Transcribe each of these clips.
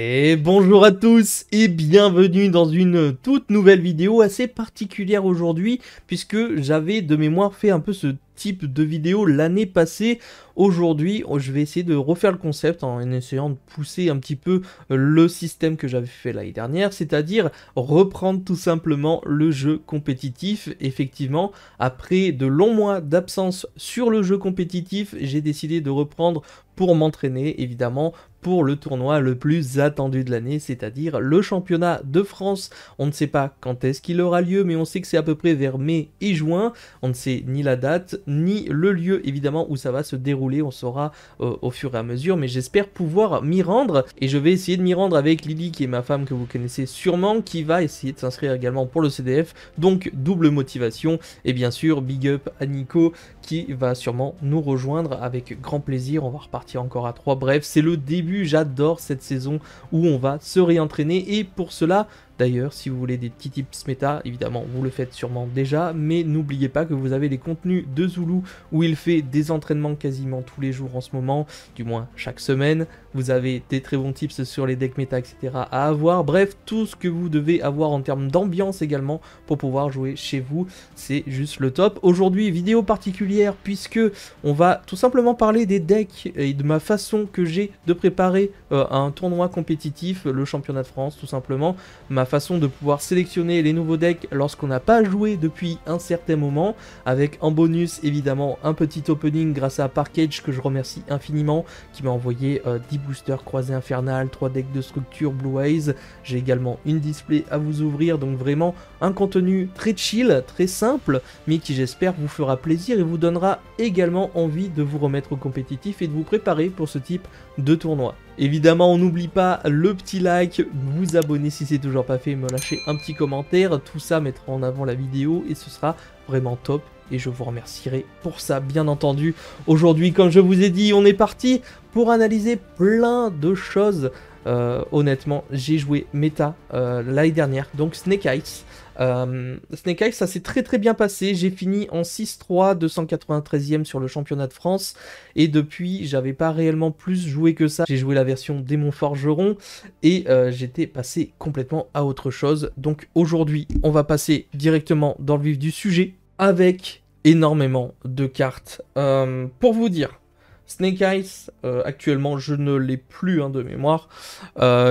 Et bonjour à tous et bienvenue dans une toute nouvelle vidéo assez particulière aujourd'hui puisque j'avais de mémoire fait un peu ce type de vidéo l'année passée. Aujourd'hui, je vais essayer de refaire le concept en essayant de pousser un petit peu le système que j'avais fait l'année dernière, c'est-à-dire reprendre tout simplement le jeu compétitif. Effectivement, après de longs mois d'absence sur le jeu compétitif, j'ai décidé de reprendre pour m'entraîner, évidemment, pour le tournoi le plus attendu de l'année, c'est-à-dire le championnat de France. On ne sait pas quand est-ce qu'il aura lieu, mais on sait que c'est à peu près vers mai et juin. On ne sait ni la date, ni le lieu, évidemment, où ça va se dérouler. On saura au fur et à mesure, mais j'espère pouvoir m'y rendre. Et je vais essayer de m'y rendre avec Lily, qui est ma femme que vous connaissez sûrement, qui va essayer de s'inscrire également pour le CDF. Donc, double motivation. Et bien sûr, big up à Nico, qui va sûrement nous rejoindre avec grand plaisir. On va repartir encore à 3. Bref, c'est le début, j'adore cette saison où on va se réentraîner et pour cela, d'ailleurs, si vous voulez des petits tips méta, évidemment, vous le faites sûrement déjà, mais n'oubliez pas que vous avez les contenus de Zulu où il fait des entraînements quasiment tous les jours en ce moment, du moins chaque semaine. Vous avez des très bons tips sur les decks méta, etc. à avoir. Bref, tout ce que vous devez avoir en termes d'ambiance également pour pouvoir jouer chez vous, c'est juste le top. Aujourd'hui, vidéo particulière puisque on va tout simplement parler des decks et de ma façon que j'ai de préparer un tournoi compétitif, le championnat de France tout simplement, ma façon de pouvoir sélectionner les nouveaux decks lorsqu'on n'a pas joué depuis un certain moment, avec en bonus évidemment un petit opening grâce à Parkage que je remercie infiniment, qui m'a envoyé 10 boosters croisés infernales, 3 decks de structure Blue Eyes. J'ai également une display à vous ouvrir, donc vraiment un contenu très chill, très simple, mais qui j'espère vous fera plaisir et vous donnera également envie de vous remettre au compétitif et de vous préparer pour ce type de tournoi. Évidemment, on n'oublie pas le petit like, vous abonner si c'est toujours pas fait, me lâcher un petit commentaire, tout ça mettra en avant la vidéo et ce sera vraiment top. Et je vous remercierai pour ça, bien entendu. Aujourd'hui, comme je vous ai dit, on est parti pour analyser plein de choses. Honnêtement, j'ai joué méta l'année dernière, donc Snake Ice. Snake Ice, ça s'est très bien passé. J'ai fini en 6-3, 293e sur le championnat de France. Et depuis, j'avais pas réellement plus joué que ça. J'ai joué la version Démon Forgeron et j'étais passé complètement à autre chose. Donc aujourd'hui, on va passer directement dans le vif du sujet avec énormément de cartes. Pour vous dire, Snake Ice, actuellement, je ne l'ai plus de mémoire.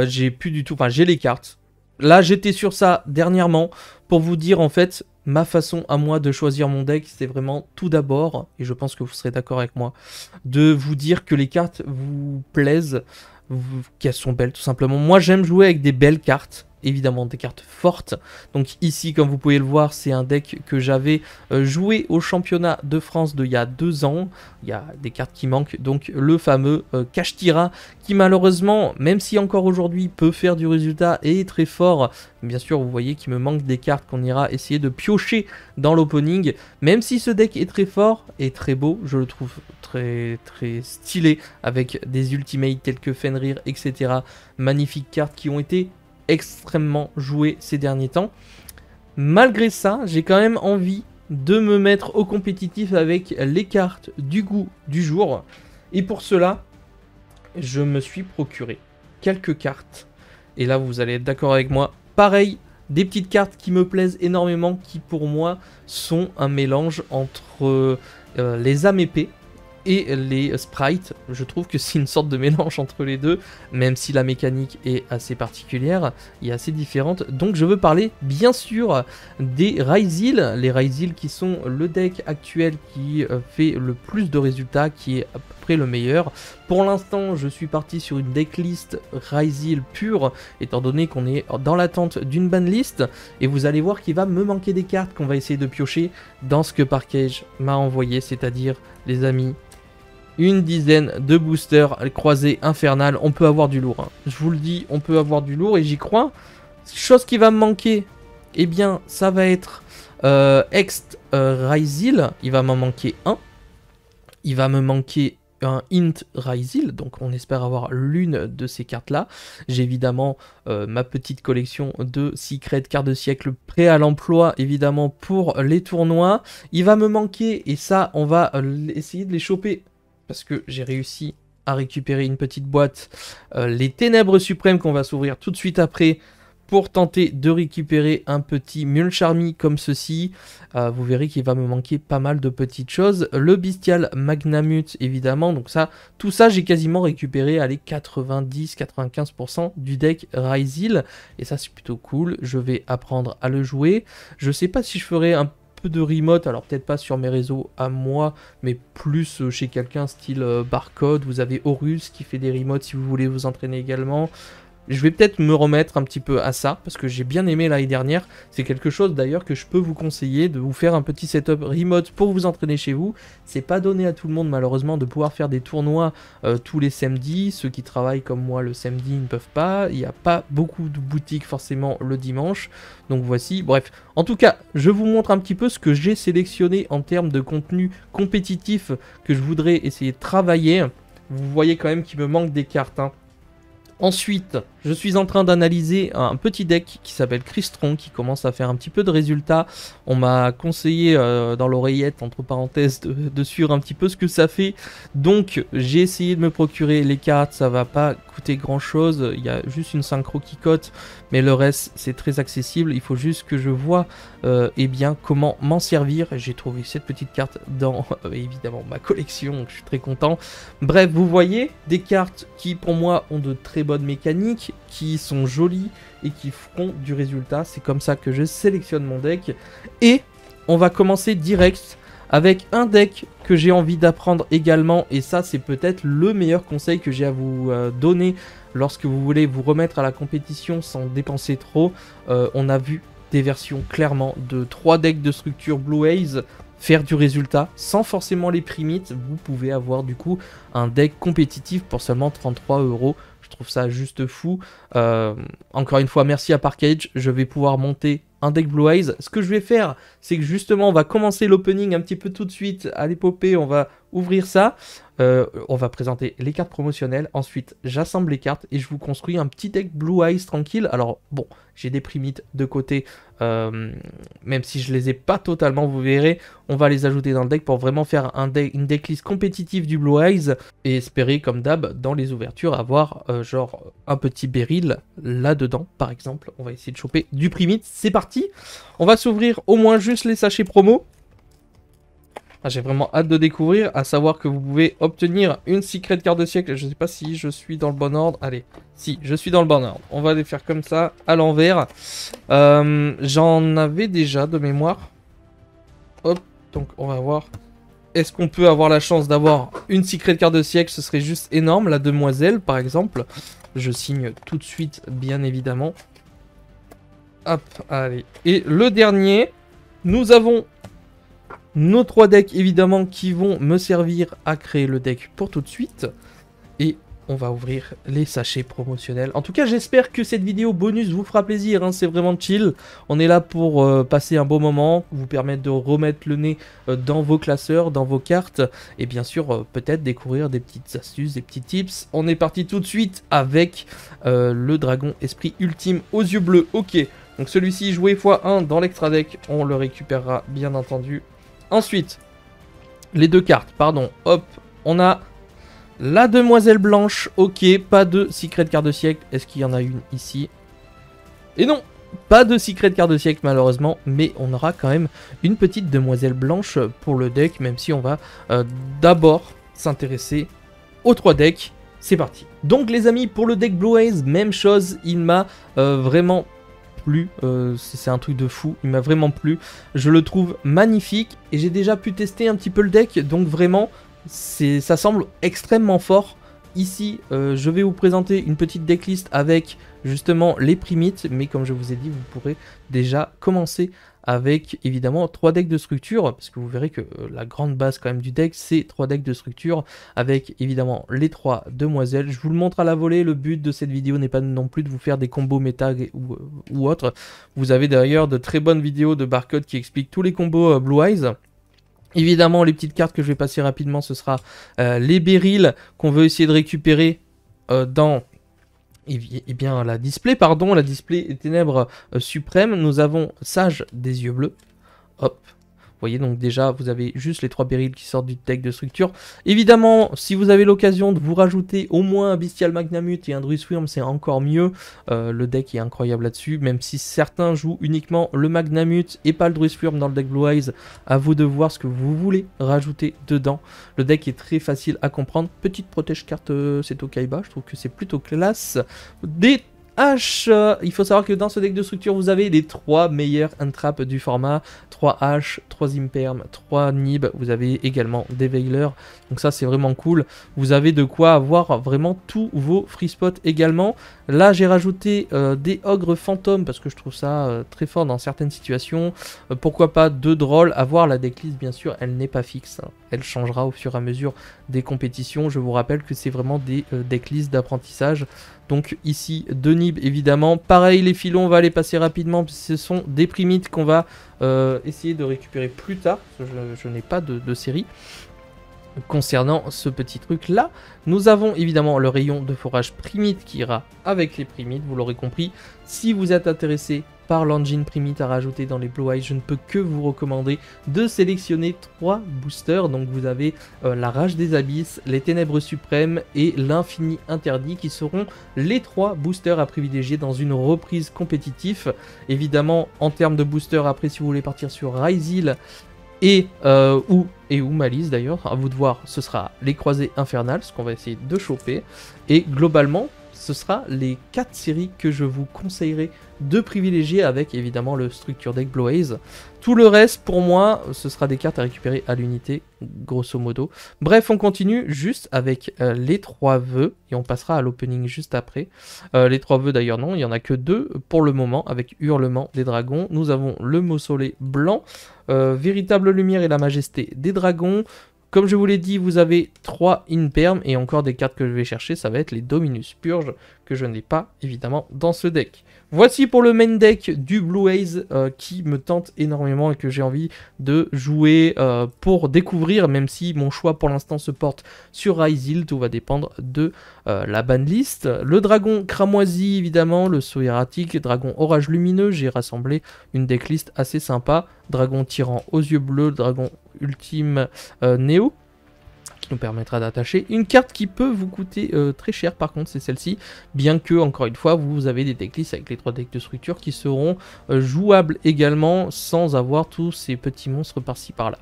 J'ai plus du tout... Enfin, j'ai les cartes. Là, j'étais sur ça dernièrement pour vous dire, en fait, ma façon à moi de choisir mon deck, c'est vraiment tout d'abord, et je pense que vous serez d'accord avec moi, de vous dire que les cartes vous plaisent, qu'elles sont belles, tout simplement. Moi, j'aime jouer avec des belles cartes. Évidemment des cartes fortes. Donc ici, comme vous pouvez le voir, c'est un deck que j'avais joué au championnat de France d'il y a 2 ans. Il y a des cartes qui manquent, donc le fameux Kashtira, qui malheureusement, même si encore aujourd'hui peut faire du résultat et est très fort, bien sûr vous voyez qu'il me manque des cartes qu'on ira essayer de piocher dans l'opening. Même si ce deck est très fort et très beau, je le trouve très stylé, avec des ultimates tels que Fenrir, etc. Magnifiques cartes qui ont été extrêmement joué ces derniers temps. Malgré ça, j'ai quand même envie de me mettre au compétitif avec les cartes du goût du jour. Et pour cela, je me suis procuré quelques cartes. Et là, vous allez être d'accord avec moi. Pareil, des petites cartes qui me plaisent énormément, qui pour moi sont un mélange entre les âmes épées et les sprites. Je trouve que c'est une sorte de mélange entre les deux, même si la mécanique est assez particulière et assez différente. Donc je veux parler bien sûr des Ryzeel, les Ryzeel qui sont le deck actuel qui fait le plus de résultats, qui est à peu près le meilleur. Pour l'instant, je suis parti sur une decklist Ryzeel pure, étant donné qu'on est dans l'attente d'une banlist, et vous allez voir qu'il va me manquer des cartes qu'on va essayer de piocher dans ce que Parkage m'a envoyé, c'est-à-dire, les amis, une dizaine de boosters croisés infernales. On peut avoir du lourd, je vous le dis, on peut avoir du lourd et j'y crois. Chose qui va me manquer, eh bien ça va être Ext Ryzeel. Il va m'en manquer un. Il va me manquer un Int Ryzeel, donc on espère avoir l'une de ces cartes là. J'ai évidemment ma petite collection de Secret cartes de siècle prêt à l'emploi évidemment pour les tournois. Il va me manquer, et ça on va essayer de les choper parce que j'ai réussi à récupérer une petite boîte, les Ténèbres Suprêmes qu'on va s'ouvrir tout de suite après, pour tenter de récupérer un petit Mule Charmy comme ceci. Vous verrez qu'il va me manquer pas mal de petites choses. Le Bestial Magnamut évidemment, donc ça, tout ça j'ai quasiment récupéré, allez, 90-95% du deck Ryzeal. Et ça c'est plutôt cool, je vais apprendre à le jouer. Je sais pas si je ferai un peu de remote, alors peut-être pas sur mes réseaux à moi, mais plus chez quelqu'un style Barcode. Vous avez Horus qui fait des remotes si vous voulez vous entraîner également. Je vais peut-être me remettre un petit peu à ça, parce que j'ai bien aimé l'année dernière. C'est quelque chose d'ailleurs que je peux vous conseiller, de vous faire un petit setup remote pour vous entraîner chez vous. C'est pas donné à tout le monde malheureusement de pouvoir faire des tournois tous les samedis. Ceux qui travaillent comme moi le samedi ne peuvent pas. Il n'y a pas beaucoup de boutiques forcément le dimanche. Donc voici, bref. En tout cas, je vous montre un petit peu ce que j'ai sélectionné en termes de contenu compétitif que je voudrais essayer de travailler. Vous voyez quand même qu'il me manque des cartes, hein. Ensuite, je suis en train d'analyser un petit deck qui s'appelle Crystron, qui commence à faire un petit peu de résultats. On m'a conseillé dans l'oreillette, entre parenthèses, de suivre un petit peu ce que ça fait. Donc, j'ai essayé de me procurer les cartes, ça va pas coûter grand chose. Il y a juste une synchro qui cote, mais le reste, c'est très accessible. Il faut juste que je vois eh bien, comment m'en servir. J'ai trouvé cette petite carte dans, évidemment, ma collection, donc je suis très content. Bref, vous voyez, des cartes qui, pour moi, ont de très bonnes mécaniques, qui sont jolies et qui feront du résultat. C'est comme ça que je sélectionne mon deck. Et on va commencer direct avec un deck que j'ai envie d'apprendre également. Et ça, c'est peut-être le meilleur conseil que j'ai à vous donner lorsque vous voulez vous remettre à la compétition sans dépenser trop. On a vu des versions clairement de 3 decks de structure Blue Haze faire du résultat sans forcément les primites. Vous pouvez avoir du coup un deck compétitif pour seulement 33 €. Je trouve ça juste fou. Encore une fois, merci à Parkage. Je vais pouvoir monter un deck Blue Eyes. Ce que je vais faire, c'est que justement, on va commencer l'opening un petit peu tout de suite à l'épopée. On va ouvrir ça. On va présenter les cartes promotionnelles. Ensuite, j'assemble les cartes et je vous construis un petit deck Blue Eyes tranquille. Alors, bon, j'ai des primites de côté. Même si je les ai pas totalement, vous verrez. On va les ajouter dans le deck pour vraiment faire une decklist compétitive du Blue Eyes. Et espérer, comme d'hab, dans les ouvertures, avoir genre un petit Beryl là-dedans, par exemple. On va essayer de choper du primite. C'est parti. On va s'ouvrir au moins juste les sachets promo. J'ai vraiment hâte de découvrir, à savoir que vous pouvez obtenir une secret carte de siècle. Je ne sais pas si je suis dans le bon ordre. Allez, si, je suis dans le bon ordre. On va les faire comme ça, à l'envers. J'en avais déjà de mémoire. Hop, donc on va voir. Est-ce qu'on peut avoir la chance d'avoir une secret carte de siècle? Ce serait juste énorme. La demoiselle, par exemple. Je signe tout de suite, bien évidemment. Hop, allez. Et le dernier, nous avons nos 3 decks évidemment qui vont me servir à créer le deck pour tout de suite. Et on va ouvrir les sachets promotionnels. En tout cas, j'espère que cette vidéo bonus vous fera plaisir, hein, c'est vraiment chill. On est là pour passer un beau moment, vous permettre de remettre le nez dans vos classeurs, dans vos cartes. Et bien sûr, peut-être découvrir des petites astuces, des petits tips. On est parti tout de suite avec le dragon esprit ultime aux yeux bleus. Ok, donc celui-ci joué x1 dans l'extra deck, on le récupérera bien entendu. Ensuite, les 2 cartes, pardon, hop, on a la demoiselle blanche, ok, pas de secret carte de siècle, est-ce qu'il y en a une ici? Et non, pas de secret carte de siècle malheureusement, mais on aura quand même une petite demoiselle blanche pour le deck, même si on va d'abord s'intéresser aux 3 decks. C'est parti. Donc les amis, pour le deck Blue Haze, même chose, il m'a vraiment plu, c'est un truc de fou, il m'a vraiment plu, je le trouve magnifique et j'ai déjà pu tester un petit peu le deck, donc vraiment ça semble extrêmement fort. Ici je vais vous présenter une petite decklist avec justement les primites, mais comme je vous ai dit, vous pourrez déjà commencer avec évidemment 3 decks de structure, parce que vous verrez que la grande base quand même du deck, c'est 3 decks de structure, avec évidemment les 3 demoiselles. Je vous le montre à la volée, le but de cette vidéo n'est pas non plus de vous faire des combos méta ou autre. Vous avez d'ailleurs de très bonnes vidéos de Barcode qui expliquent tous les combos Blue Eyes. Évidemment, les petites cartes que je vais passer rapidement, ce sera les Beryl qu'on veut essayer de récupérer dans... Eh bien, la display Ténèbres Suprêmes. Nous avons Sage des yeux bleus. Hop. voyez, donc déjà, vous avez juste les 3 Beryl qui sortent du deck de structure. Évidemment, si vous avez l'occasion de vous rajouter au moins un Bestial Magnamut et un Druiswurm, c'est encore mieux. Le deck est incroyable là-dessus, même si certains jouent uniquement le Magnamut et pas le Druiswurm dans le deck Blue Eyes. À vous de voir ce que vous voulez rajouter dedans. Le deck est très facile à comprendre. Petite protège carte, c'est au Kaiba, je trouve que c'est plutôt classe. Des H, il faut savoir que dans ce deck de structure, vous avez les 3 meilleurs entraps du format. 3 H, 3 Imperm, 3 Nib. Vous avez également des Veilers. Donc ça, c'est vraiment cool. Vous avez de quoi avoir vraiment tous vos free spots également. Là, j'ai rajouté des Ogres fantômes parce que je trouve ça très fort dans certaines situations. Pourquoi pas 2 drôles. À voir la decklist, bien sûr, elle n'est pas fixe. Elle changera au fur et à mesure des compétitions. Je vous rappelle que c'est vraiment des decklists d'apprentissage. Donc ici, 2 Nib évidemment. Pareil, les filons, on va les passer rapidement. Ce sont des primites qu'on va essayer de récupérer plus tard. Je n'ai pas de série. Concernant ce petit truc là, nous avons évidemment le rayon de forage primite qui ira avec les primites, vous l'aurez compris. Si vous êtes intéressé par l'engine primite à rajouter dans les Blue Eyes, je ne peux que vous recommander de sélectionner 3 boosters. Donc vous avez la rage des abysses, les ténèbres suprêmes et l'infini interdit qui seront les 3 boosters à privilégier dans une reprise compétitive. Évidemment, en termes de boosters, après si vous voulez partir sur Ryzil ou Malice d'ailleurs, à vous de voir, ce sera les croisés infernales, ce qu'on va essayer de choper. Et globalement, ce sera les 4 séries que je vous conseillerais de privilégier avec évidemment le structure deck Blue Eyes. Tout le reste, pour moi, ce sera des cartes à récupérer à l'unité, grosso modo. Bref, on continue juste avec les 3 vœux, et on passera à l'opening juste après. Les 3 vœux d'ailleurs non, il n'y en a que 2 pour le moment, avec Hurlement des Dragons. Nous avons le Mausolée blanc, Véritable Lumière et la Majesté des Dragons. Comme je vous l'ai dit, vous avez 3 Imperm et encore des cartes que je vais chercher, ça va être les Dominus Purge, que je n'ai pas évidemment dans ce deck. Voici pour le main deck du Blue Eyes qui me tente énormément et que j'ai envie de jouer pour découvrir, même si mon choix pour l'instant se porte sur Ryzil, tout va dépendre de la banlist. Le dragon cramoisi évidemment, le saut erratique, dragon orage lumineux, j'ai rassemblé une decklist assez sympa, dragon tyran aux yeux bleus, dragon ultime Néo, qui nous permettra d'attacher une carte qui peut vous coûter très cher par contre, c'est celle-ci, bien que encore une fois vous avez des decklists avec les 3 decks de structure qui seront jouables également sans avoir tous ces petits monstres par-ci par-là.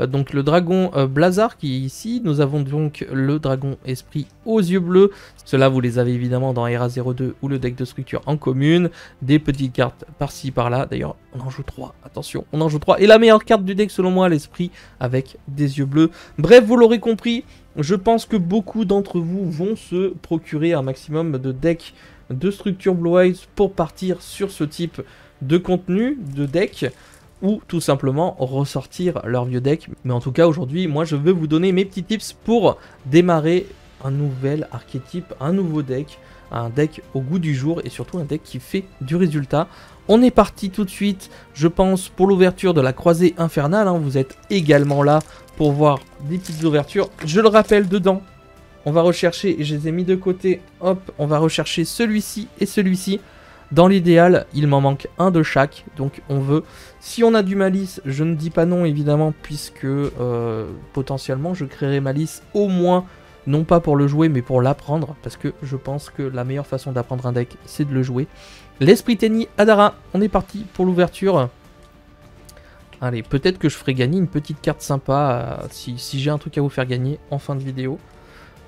Donc le dragon Blazar qui est ici, nous avons donc le dragon esprit aux yeux bleus, ceux-là vous les avez évidemment dans RA02 ou le deck de structure en commune, des petites cartes par-ci par-là, d'ailleurs on en joue 3, attention, on en joue 3, et la meilleure carte du deck selon moi, l'esprit avec des yeux bleus. Bref, vous l'aurez compris, je pense que beaucoup d'entre vous vont se procurer un maximum de decks de structure Blue Eyes pour partir sur ce type de contenu, de deck, ou tout simplement ressortir leur vieux deck. Mais en tout cas aujourd'hui, moi je veux vous donner mes petits tips pour démarrer un nouvel archétype, un nouveau deck, un deck au goût du jour et surtout un deck qui fait du résultat. On est parti tout de suite, je pense, pour l'ouverture de la croisée infernale, hein. Vous êtes également là pour voir des petites ouvertures. Je le rappelle, dedans, on va rechercher, et je les ai mis de côté, hop, on va rechercher celui-ci et celui-ci. Dans l'idéal, il m'en manque un de chaque, donc on veut, si on a du Malice, je ne dis pas non évidemment, puisque potentiellement je créerai Malice au moins, non pas pour le jouer, mais pour l'apprendre, parce que je pense que la meilleure façon d'apprendre un deck, c'est de le jouer. L'Esprit Tenni Adara, on est parti pour l'ouverture. Allez, peut-être que je ferai gagner une petite carte sympa, si j'ai un truc à vous faire gagner en fin de vidéo.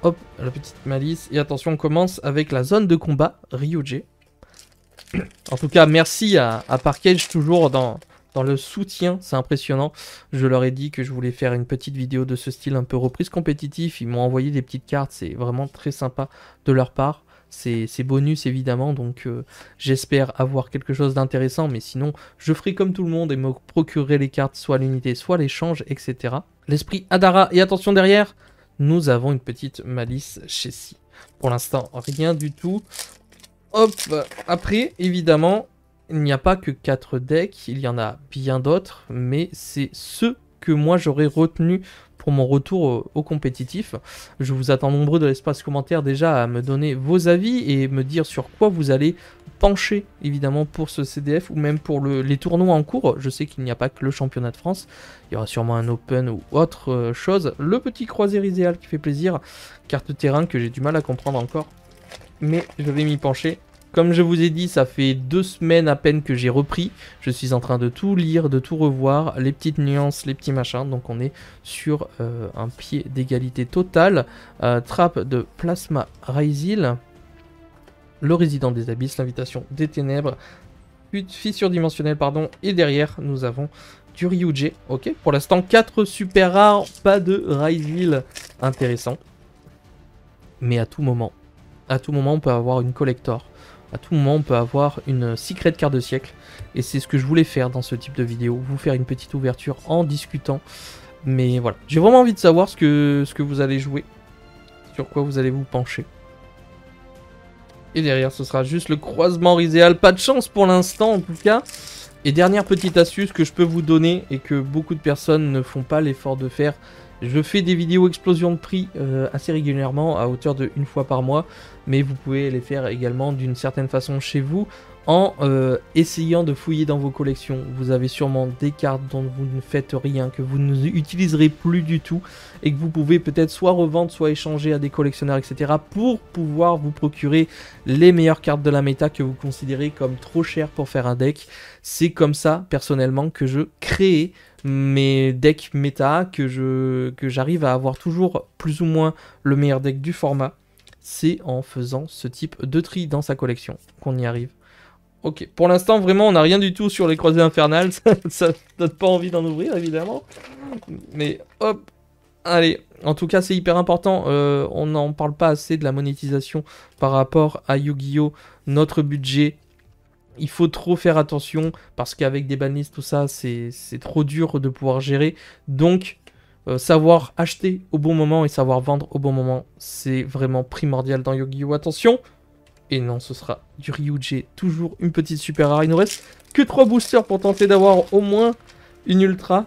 Hop, la petite Malice, et attention, on commence avec la zone de combat, Ryuji. En tout cas, merci à Parkage, toujours dans le soutien, c'est impressionnant. Je leur ai dit que je voulais faire une petite vidéo de ce style un peu reprise compétitif. Ils m'ont envoyé des petites cartes, c'est vraiment très sympa de leur part. C'est bonus évidemment, donc j'espère avoir quelque chose d'intéressant, mais sinon je ferai comme tout le monde et me procurerai les cartes soit à l'unité, soit à l'échange, etc. L'esprit Adara, et attention derrière, nous avons une petite Malice Chessie. Pour l'instant, rien du tout. Hop, après évidemment, il n'y a pas que 4 decks, il y en a bien d'autres, mais c'est ceux que moi j'aurais retenu pour mon retour au compétitif. Je vous attends nombreux de l'espace commentaire déjà à me donner vos avis et me dire sur quoi vous allez pencher évidemment pour ce CDF ou même pour les tournois en cours. Je sais qu'il n'y a pas que le championnat de France, il y aura sûrement un Open ou autre chose. Le petit croisé Rizéal qui fait plaisir, carte terrain que j'ai du mal à comprendre encore, mais je vais m'y pencher. Comme je vous ai dit, ça fait 2 semaines à peine que j'ai repris. Je suis en train de tout lire, de tout revoir, les petites nuances, les petits machins. Donc on est sur un pied d'égalité totale. Trappe de Plasma Ryzil. Le résident des abysses, l'invitation des ténèbres, fissure dimensionnelle, pardon, et derrière nous avons du Ryuji. Ok, pour l'instant 4 super rares, pas de Ryzil intéressant. Mais à tout moment on peut avoir une collector, à tout moment on peut avoir une secret carte de siècle. Et c'est ce que je voulais faire dans ce type de vidéo, vous faire une petite ouverture en discutant. Mais voilà, j'ai vraiment envie de savoir ce que vous allez jouer, sur quoi vous allez vous pencher. Et derrière, ce sera juste le croisement Rizéal. Pas de chance pour l'instant, en tout cas. Et dernière petite astuce que je peux vous donner et que beaucoup de personnes ne font pas l'effort de faire. Je fais des vidéos explosion de prix assez régulièrement, à hauteur de 1 fois par mois. Mais vous pouvez les faire également d'une certaine façon chez vous, en essayant de fouiller dans vos collections. Vous avez sûrement des cartes dont vous ne faites rien, que vous n'utiliserez plus du tout, et que vous pouvez peut-être soit revendre, soit échanger à des collectionneurs, etc. pour pouvoir vous procurer les meilleures cartes de la méta que vous considérez comme trop chères pour faire un deck. C'est comme ça, personnellement, que je crée mes decks méta, que j'arrive à avoir toujours plus ou moins le meilleur deck du format. C'est en faisant ce type de tri dans sa collection qu'on y arrive. Ok, pour l'instant, vraiment, on n'a rien du tout sur les croisés infernales. Ça donne pas envie d'en ouvrir, évidemment. Mais hop, allez. En tout cas, c'est hyper important. On n'en parle pas assez de la monétisation par rapport à Yu-Gi-Oh! Notre budget. Il faut trop faire attention parce qu'avec des banlists, tout ça, c'est trop dur de pouvoir gérer. Donc, savoir acheter au bon moment et savoir vendre au bon moment, c'est vraiment primordial dans Yu-Gi-Oh! Attention! Et non, ce sera du Ryuji, toujours une petite super rare. Il nous reste que 3 boosters pour tenter d'avoir au moins une ultra.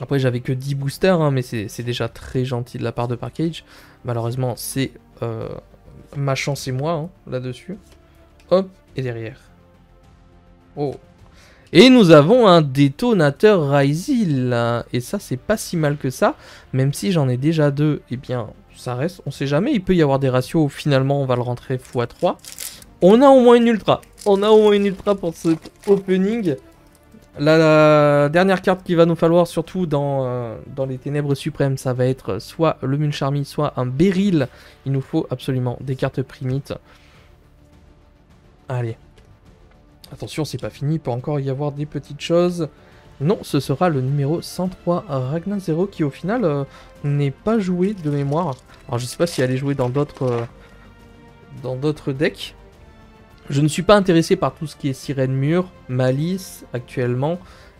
Après, j'avais que 10 boosters, hein, mais c'est déjà très gentil de la part de Package. Malheureusement, c'est ma chance et moi, hein, là-dessus. Hop, et derrière. Oh. Et nous avons un détonateur Ryzil. Et ça, c'est pas si mal que ça. Même si j'en ai déjà 2, eh bien, ça reste. On sait jamais, il peut y avoir des ratios où finalement on va le rentrer x3. On a au moins une ultra. On a au moins une ultra pour cet opening. La dernière carte qu'il va nous falloir, surtout dans les ténèbres suprêmes, ça va être soit le Mulcharmy, soit un Beryl. Il nous faut absolument des cartes primites. Allez. Attention, c'est pas fini, il peut encore y avoir des petites choses. Non, ce sera le numéro 103 Ragna Zero qui au final n'est pas joué de mémoire. Alors je sais pas si elle est jouée dans d'autres decks. Je ne suis pas intéressé par tout ce qui est Sirène Mur, Malice actuellement.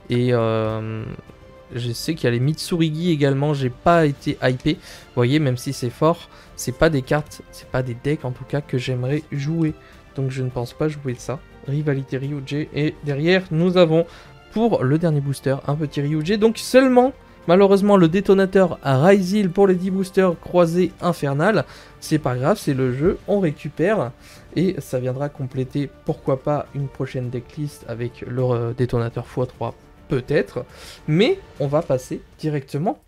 Et je sais qu'il y a les Mitsurigi également, j'ai pas été hypé. Vous voyez, même si c'est fort, c'est pas des cartes, c'est pas des decks en tout cas que j'aimerais jouer. Donc je ne pense pas jouer ça. Rivalité Ryuji. Et derrière, nous avons pour le dernier booster un petit Ryuji. Donc seulement, malheureusement, le détonateur à Ryzil pour les 10 boosters croisés infernales. C'est pas grave, c'est le jeu, on récupère. Et ça viendra compléter, pourquoi pas, une prochaine decklist avec le détonateur x3, peut-être. Mais on va passer directement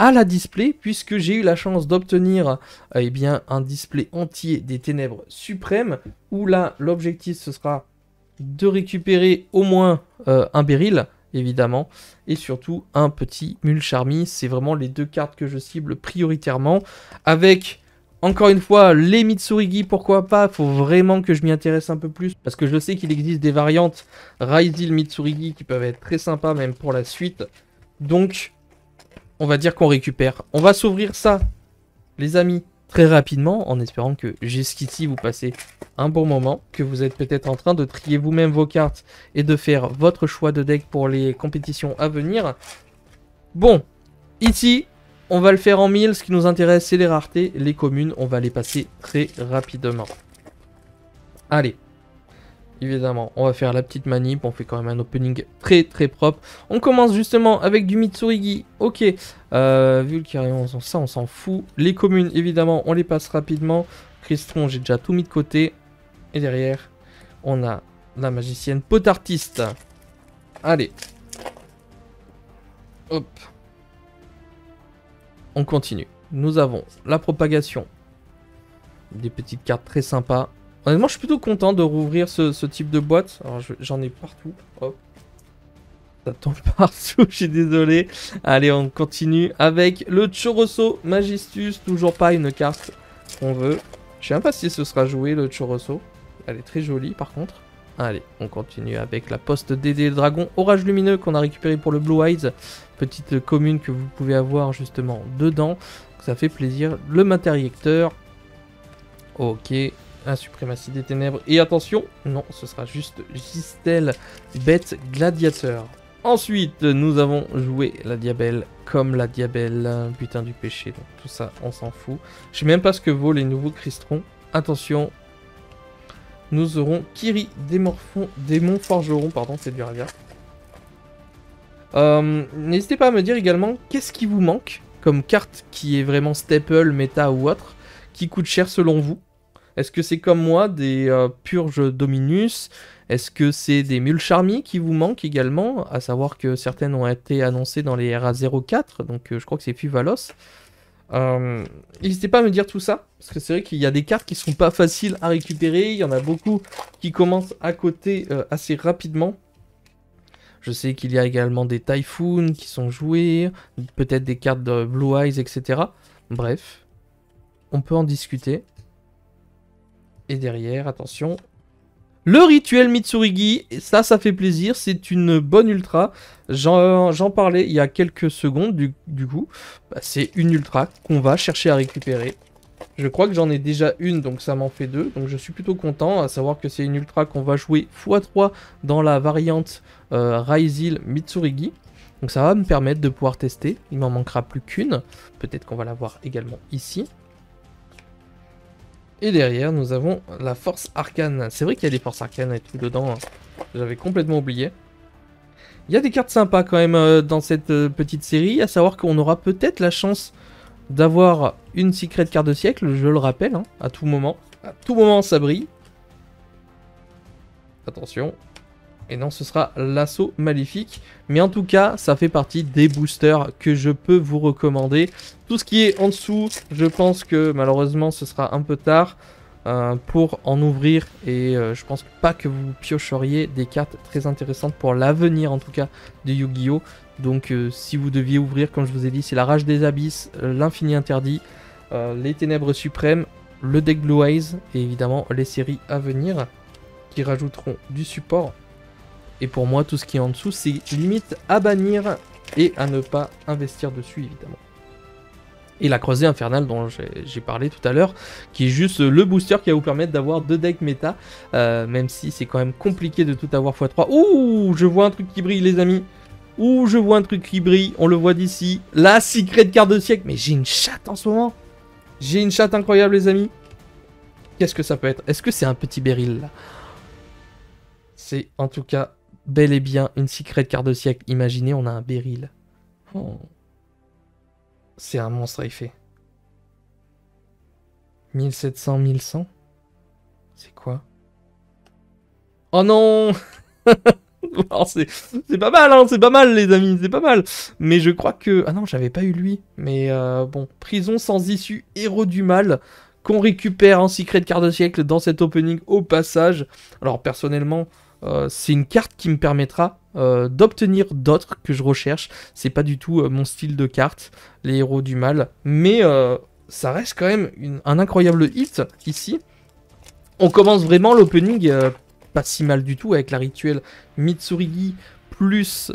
à la display, puisque j'ai eu la chance d'obtenir eh bien, un display entier des ténèbres suprêmes, où là, l'objectif, ce sera de récupérer au moins un Beryl, évidemment, et surtout un petit Mulcharmy. C'est vraiment les 2 cartes que je cible prioritairement, avec, encore une fois, les Mitsurigi, pourquoi pas, il faut vraiment que je m'y intéresse un peu plus, parce que je sais qu'il existe des variantes Ryzil Mitsurigi qui peuvent être très sympas, même pour la suite. Donc on va dire qu'on récupère. On va s'ouvrir ça, les amis, très rapidement, en espérant que jusqu'ici vous passez un bon moment, que vous êtes peut-être en train de trier vous-même vos cartes et de faire votre choix de deck pour les compétitions à venir. Bon, ici, on va le faire en 1000. Ce qui nous intéresse, c'est les raretés, les communes. On va les passer très rapidement. Allez. Évidemment, on va faire la petite manip, on fait quand même un opening très très propre. On commence justement avec du Mitsurigi, ok. Vulcarion, ça on s'en fout. Les communes, évidemment, on les passe rapidement. Cristron, j'ai déjà tout mis de côté. Et derrière, On a la magicienne potartiste. Allez. Hop. On continue. Nous avons la propagation. Des petites cartes très sympas. Honnêtement, je suis plutôt content de rouvrir ce type de boîte. Alors, j'en ai partout. Hop. Ça tombe partout, je suis désolé. Allez, on continue avec le Choroso Magistus. Toujours pas une carte qu'on veut. Je sais même pas si ce sera joué, le Choroso. Elle est très jolie, par contre. Allez, on continue avec la poste DD Dragon Orage Lumineux qu'on a récupéré pour le Blue Eyes. Petite commune que vous pouvez avoir justement dedans. Ça fait plaisir. Le matériacteur. Ok. La suprématie des ténèbres. Et attention, non, ce sera juste Gistel Bête Gladiateur. Ensuite, nous avons joué la Diabelle comme la Diabelle, butin du péché. Donc tout ça, on s'en fout. Je sais même pas ce que vaut les nouveaux Cristrons. Attention. Nous aurons Kiri, Démon Forgeron, pardon, c'est du Ravia. N'hésitez pas à me dire également qu'est-ce qui vous manque comme carte qui est vraiment staple, méta ou autre, qui coûte cher selon vous. Est-ce que c'est comme moi des purges Dominus? Est-ce que c'est des Mules Charmy qui vous manquent également? À savoir que certaines ont été annoncées dans les RA04, donc je crois que c'est Fuvalos. N'hésitez pas à me dire tout ça, parce que c'est vrai qu'il y a des cartes qui sont pas faciles à récupérer, il y en a beaucoup qui commencent à côté assez rapidement. Je sais qu'il y a également des Typhoon qui sont joués, peut-être des cartes de Blue Eyes, etc. Bref, on peut en discuter. Et derrière, attention, le rituel Mitsurigi, ça fait plaisir, c'est une bonne ultra. J'en parlais il y a quelques secondes, du coup. Bah, c'est une ultra qu'on va chercher à récupérer. Je crois que j'en ai déjà une, donc ça m'en fait deux. Donc je suis plutôt content, à savoir que c'est une ultra qu'on va jouer x3 dans la variante Raizil Mitsurigi. Donc ça va me permettre de pouvoir tester, il m'en manquera plus qu'une. Peut-être qu'on va la voir également ici. Et derrière, nous avons la force arcane. C'est vrai qu'il y a des forces arcanes et tout dedans. Hein. J'avais complètement oublié. Il y a des cartes sympas quand même dans cette petite série. À savoir qu'on aura peut-être la chance d'avoir une secret carte de siècle. Je le rappelle, hein, à tout moment. À tout moment, ça brille. Attention. Et non, ce sera l'assaut maléfique. Mais en tout cas, ça fait partie des boosters que je peux vous recommander. Tout ce qui est en dessous, je pense que malheureusement, ce sera un peu tard pour en ouvrir. Et je pense pas que vous piocheriez des cartes très intéressantes pour l'avenir, en tout cas, de Yu-Gi-Oh! Donc, si vous deviez ouvrir, comme je vous ai dit, c'est la Rage des Abysses, l'Infini Interdit, les Ténèbres Suprêmes, le deck Blue Eyes, et évidemment, les séries à venir qui rajouteront du support. Et pour moi, tout ce qui est en dessous, c'est limite à bannir et à ne pas investir dessus, évidemment. Et la Croisée Infernale dont j'ai parlé tout à l'heure, qui est juste le booster qui va vous permettre d'avoir 2 decks méta, même si c'est quand même compliqué de tout avoir x3. Ouh, je vois un truc qui brille, les amis. Ouh, je vois un truc qui brille, on le voit d'ici. La secret carte de siècle. Mais j'ai une chatte en ce moment. J'ai une chatte incroyable, les amis. Qu'est-ce que ça peut être? Est-ce que c'est un petit Beryl, là? C'est en tout cas... bel et bien une secret carte de siècle. Imaginez, on a un Beryl. Oh. C'est un monstre à effet. 1700, 1100. C'est quoi? Oh non. C'est pas mal, hein, c'est pas mal, les amis, c'est pas mal. Mais je crois que... ah non, j'avais pas eu lui. Mais bon, prison sans issue, héros du mal, qu'on récupère en secret carte de siècle dans cet opening au passage. Alors, personnellement... c'est une carte qui me permettra d'obtenir d'autres que je recherche. C'est pas du tout mon style de carte, les héros du mal. Mais ça reste quand même un incroyable hit ici. On commence vraiment l'opening pas si mal du tout avec la rituelle Mitsurigi plus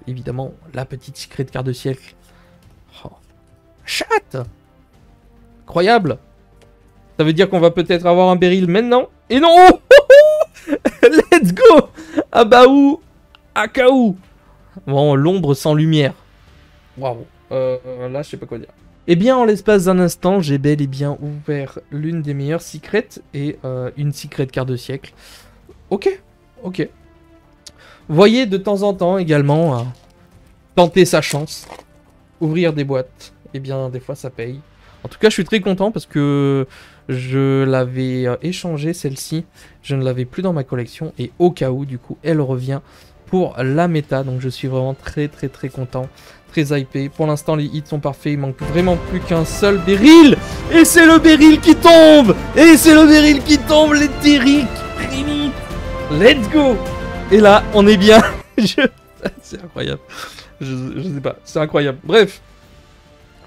évidemment la petite secret carte de siècle. Oh. Chat! Incroyable! Ça veut dire qu'on va peut-être avoir un Beryl maintenant. Et non! Let's go! Abaou! Akaou! Bon, l'ombre sans lumière. Waouh. Là, je sais pas quoi dire. Eh bien, en l'espace d'un instant, j'ai bel et bien ouvert l'une des meilleures secrets et une secret carte de siècle. Ok, ok. Voyez de temps en temps également tenter sa chance. Ouvrir des boîtes. Eh bien, des fois, ça paye. En tout cas, je suis très content parce que Je l'avais échangée celle-ci, je ne l'avais plus dans ma collection et au cas où du coup elle revient pour la méta, donc je suis vraiment très content, très hypé. Pour l'instant les hits sont parfaits, il manque vraiment plus qu'un seul Beryl et c'est le Beryl qui tombe. Et c'est le Beryl qui tombe, les Derrick Primite. Let's go. Et là on est bien. C'est incroyable, je sais pas, c'est incroyable, bref.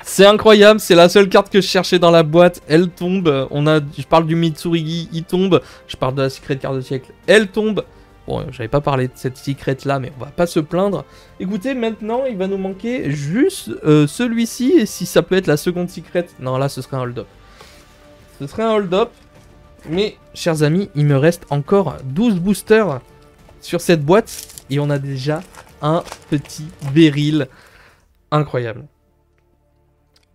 C'est incroyable, c'est la seule carte que je cherchais dans la boîte, elle tombe. Je parle du Mitsurigi, il tombe. Je parle de la secret carte de siècle, elle tombe. Bon, j'avais pas parlé de cette secret là, mais on va pas se plaindre. Écoutez, maintenant, il va nous manquer juste celui-ci. Et si ça peut être la seconde secret, non, là, ce serait un hold-up. Ce serait un hold-up. Mais, chers amis, il me reste encore 12 boosters sur cette boîte. Et on a déjà un petit Beryl incroyable.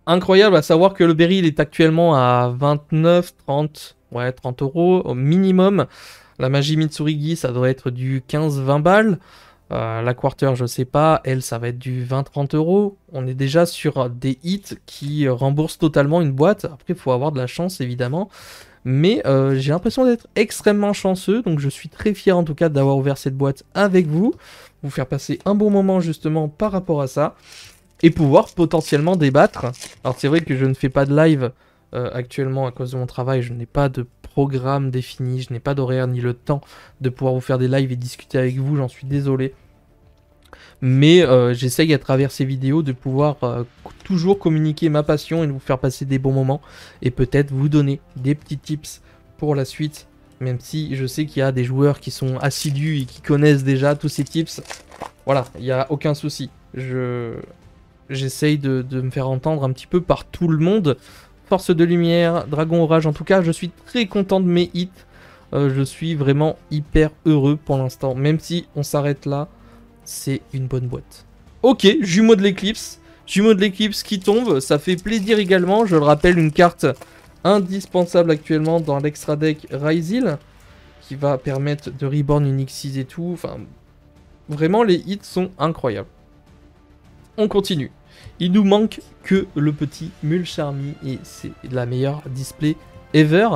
Incroyable, à savoir que le Beryl est actuellement à 29, 30, ouais, 30 € au minimum. La magie Mitsurigi, ça doit être du 15-20 balles. La Quarter, je sais pas. Elle, ça va être du 20-30 €. On est déjà sur des hits qui remboursent totalement une boîte. Après, il faut avoir de la chance, évidemment. Mais j'ai l'impression d'être extrêmement chanceux. Donc, je suis très fier, en tout cas, d'avoir ouvert cette boîte avec vous. Vous faire passer un bon moment, justement, par rapport à ça. Et pouvoir potentiellement débattre. Alors c'est vrai que je ne fais pas de live actuellement à cause de mon travail. Je n'ai pas de programme défini, je n'ai pas d'horaire ni le temps de pouvoir vous faire des lives et discuter avec vous. J'en suis désolé. Mais j'essaye à travers ces vidéos de pouvoir toujours communiquer ma passion et de vous faire passer des bons moments. Et peut-être vous donner des petits tips pour la suite. Même si je sais qu'il y a des joueurs qui sont assidus et qui connaissent déjà tous ces tips. Voilà, il n'y a aucun souci. J'essaye de me faire entendre un petit peu par tout le monde. Force de lumière, Dragon Orage, en tout cas, je suis très content de mes hits. Je suis vraiment hyper heureux pour l'instant. Même si on s'arrête là, c'est une bonne boîte. Ok, Jumeau de l'éclipse. Jumeau de l'éclipse qui tombe, ça fait plaisir également. Je le rappelle, une carte indispensable actuellement dans l'extra deck Ryzil, qui va permettre de reborn une X6 et tout. Enfin, vraiment, les hits sont incroyables. On continue. Il nous manque que le petit Mulcharmy et c'est la meilleure display ever.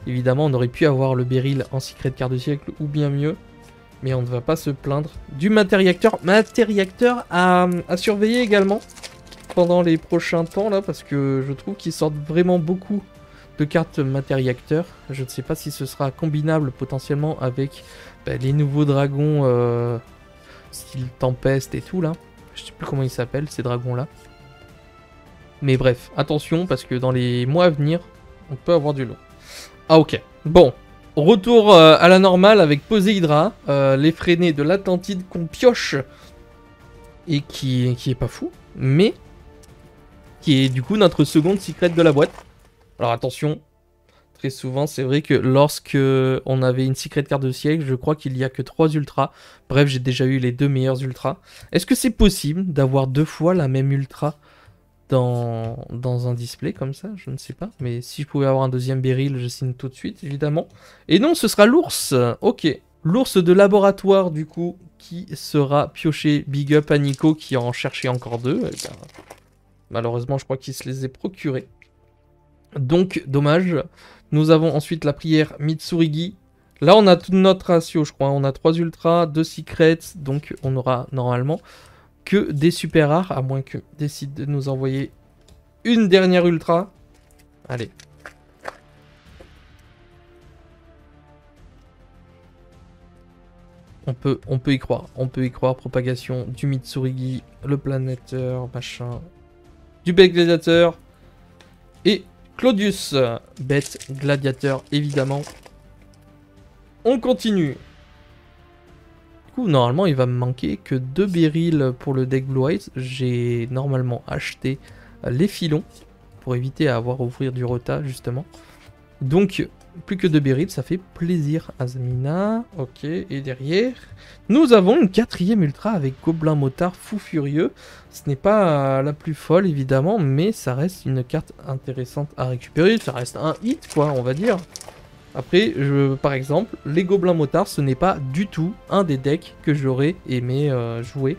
Évidemment, on aurait pu avoir le Beryl en secret carte de siècle ou bien mieux. Mais on ne va pas se plaindre du Matériacteur. Matériacteur à surveiller également pendant les prochains temps là, parce que je trouve qu'ils sortent vraiment beaucoup de cartes Matériacteur. Je ne sais pas si ce sera combinable potentiellement avec les nouveaux dragons style Tempeste et tout là. Je sais plus comment ils s'appellent ces dragons là. Mais bref, attention parce que dans les mois à venir, on peut avoir du lot. Ah ok, bon. Retour à la normale avec Poséidra, l'effréné de l'Atlantide qu'on pioche. Et qui est pas fou, mais qui est du coup notre seconde secret de la boîte. Alors attention, très souvent c'est vrai que lorsque on avait une secret carte de siècle, je crois qu'il n'y a que 3 ultras. Bref, j'ai déjà eu les 2 meilleurs ultras. Est-ce que c'est possible d'avoir 2 fois la même ultra dans un display comme ça? Je ne sais pas. Mais si je pouvais avoir un deuxième Beryl, je signe tout de suite, évidemment. Et non, ce sera l'ours. Ok. L'ours de laboratoire, du coup, qui sera pioché. Big up à Nico qui en cherchait encore 2. Et ben, malheureusement, je crois qu'il se les est procurés. Donc, dommage. Nous avons ensuite la prière Mitsurigi. Là, on a tout notre ratio, je crois. On a 3 ultras, 2 secrets. Donc, on aura normalement que des super rares, à moins que décide de nous envoyer une dernière ultra. Allez. On peut y croire. On peut y croire. Propagation du Mitsurigi, le planéteur, machin. Du bête gladiateur. Et Claudius, bête gladiateur, évidemment. On continue. Du coup, normalement, il va me manquer que 2 Beryl pour le deck Blue Eyes. J'ai normalement acheté les filons pour éviter à avoir à ouvrir du rota, justement. Donc, plus que 2 Beryl, ça fait plaisir. Azamina, ok. Et derrière, nous avons une 4ème ultra avec Gobelin Motard Fou Furieux. Ce n'est pas la plus folle, évidemment, mais ça reste une carte intéressante à récupérer. Ça reste un hit, quoi, on va dire. Après, par exemple, les Gobelins Motards, ce n'est pas du tout un des decks que j'aurais aimé jouer,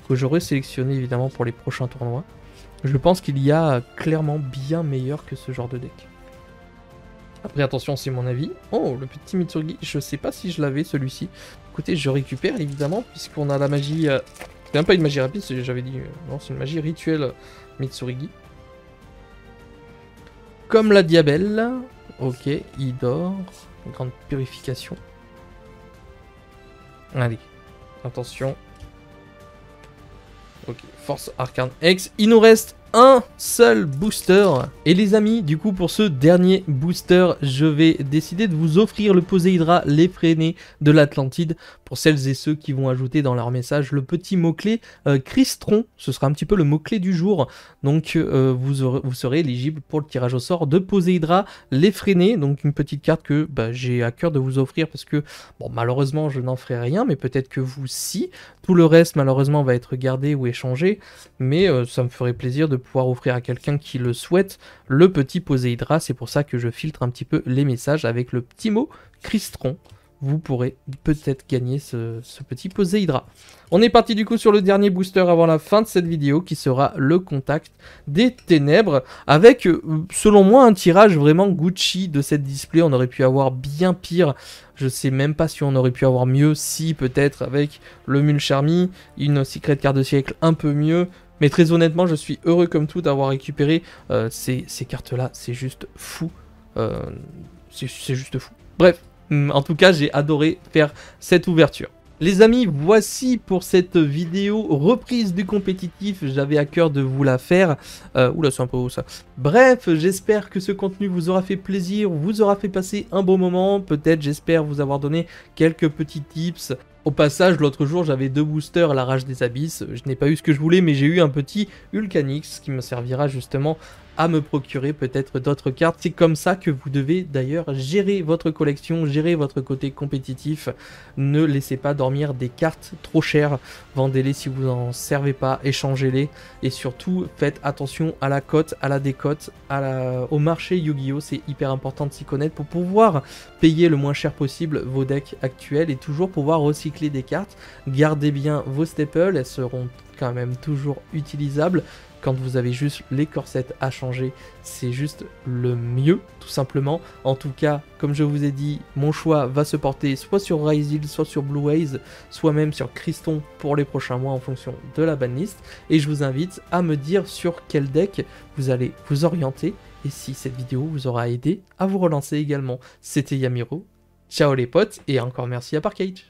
que j'aurais sélectionné évidemment pour les prochains tournois. Je pense qu'il y a clairement bien meilleur que ce genre de deck. Après, attention, c'est mon avis. Oh, le petit Mitsurugi, je sais pas si je l'avais celui-ci. Écoutez, je récupère évidemment, puisqu'on a la magie... C'est même pas une magie rapide, j'avais dit... non, c'est une magie rituelle Mitsurugi. Comme la Diabelle. Ok, il dort. Grande purification. Allez, attention. Ok, Force Arcane X. Il nous reste un seul booster. Et les amis, du coup, pour ce dernier booster, je vais décider de vous offrir le Poséidra l'effréné de l'Atlantide. Pour celles et ceux qui vont ajouter dans leur message le petit mot-clé Crystron. Ce sera un petit peu le mot-clé du jour. Donc, vous serez éligible pour le tirage au sort de Poséidra l'effréné. Donc, une petite carte que j'ai à cœur de vous offrir parce que, bon, malheureusement, je n'en ferai rien. Mais peut-être que vous, si. Tout le reste, malheureusement, va être gardé ou échangé. Mais ça me ferait plaisir de pouvoir offrir à quelqu'un qui le souhaite le petit Poséidra. C'est pour ça que je filtre un petit peu les messages avec le petit mot Crystron. Vous pourrez peut-être gagner ce petit Poséidra. On est parti du coup sur le dernier booster avant la fin de cette vidéo qui sera le Contact des Ténèbres avec, selon moi, un tirage vraiment Gucci de cette display. On aurait pu avoir bien pire. Je sais même pas si on aurait pu avoir mieux, si peut-être avec le Mulcharmy, une Secret Card de siècle un peu mieux. Mais très honnêtement, je suis heureux comme tout d'avoir récupéré ces cartes-là. C'est juste fou. C'est juste fou. Bref, en tout cas, j'ai adoré faire cette ouverture. Les amis, voici pour cette vidéo reprise du compétitif. J'avais à cœur de vous la faire. Oula, c'est un peu haut ça. Bref, j'espère que ce contenu vous aura fait plaisir, vous aura fait passer un bon moment. Peut-être, j'espère vous avoir donné quelques petits tips. Au passage, l'autre jour, j'avais 2 boosters à la Rage des Abysses. Je n'ai pas eu ce que je voulais, mais j'ai eu un petit Ulcanix qui me servira justement à me procurer peut-être d'autres cartes. C'est comme ça que vous devez d'ailleurs gérer votre collection, gérer votre côté compétitif. Ne laissez pas dormir des cartes trop chères. Vendez-les si vous n'en servez pas, échangez-les. Et surtout, faites attention à la cote, à la décote, au marché Yu-Gi-Oh! C'est hyper important de s'y connaître pour pouvoir payer le moins cher possible vos decks actuels et toujours pouvoir recycler des cartes. Gardez bien vos staples, elles seront quand même toujours utilisables. Quand vous avez juste les corsets à changer, c'est juste le mieux, tout simplement. En tout cas, comme je vous ai dit, mon choix va se porter soit sur Ryzeal, soit sur Blue Haze, soit même sur Cryston pour les prochains mois en fonction de la banlist. Et je vous invite à me dire sur quel deck vous allez vous orienter et si cette vidéo vous aura aidé à vous relancer également. C'était Yamiro, ciao les potes et encore merci à Parkage.